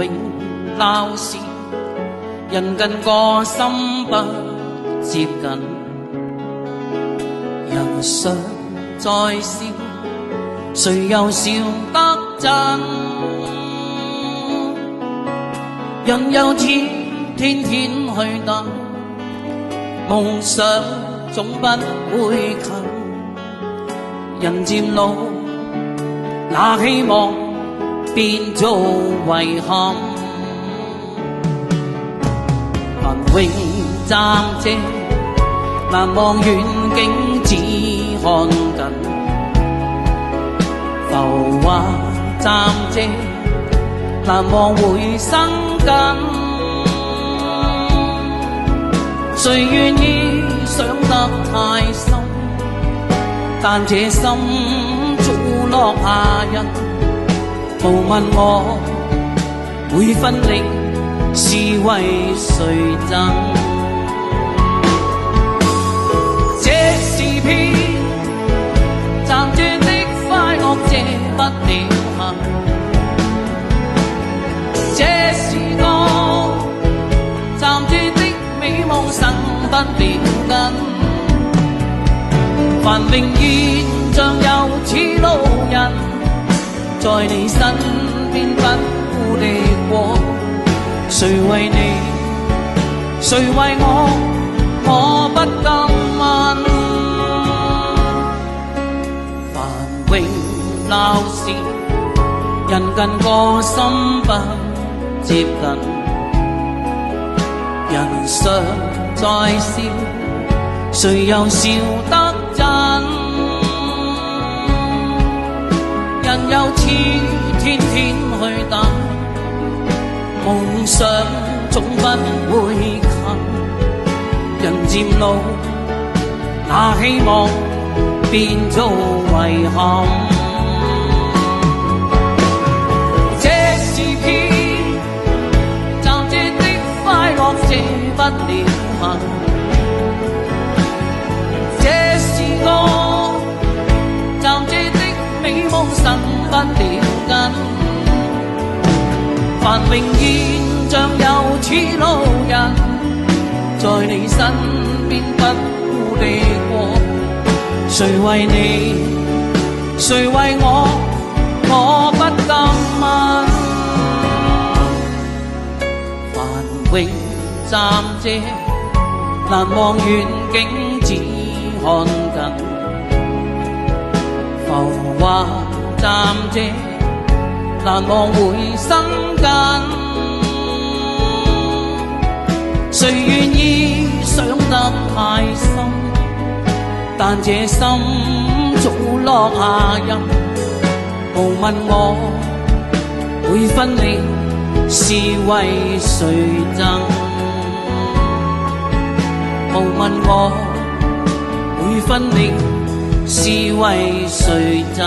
永鬧市，人近個心不接近，人常在笑，誰又笑得真？人又似天天去等，夢想總不會近。人漸老，那希望變做遺憾。繁榮暫借，難望遠景只看近。浮華暫借，難望回生根。誰願意想得太深？但這心早落下人，無問我會分離是為誰贈？這是片暫斷的快樂，借不了行。這是個暫斷的美夢，生不了根。繁榮現象又似路人，在你身邊不顧地過。誰為你，誰為我，我不敢問。繁榮鬧市，人近個心不接近，人常在笑，誰又笑得真？人又似天天去等，夢想總不會近。人漸老，那希望變做遺憾。這是片暫借的快樂，借不了行。這是個暫借的美夢，生不了根。繁榮現象又似路人，在你身邊不顧地過。誰為你，誰為我，我不敢問。繁榮暫借，難望遠景只看近。浮華暫借，難望回生根。誰願意想得太深？但這心早落下人，無問我會分離是為誰贈？無問我會分離是為誰贈？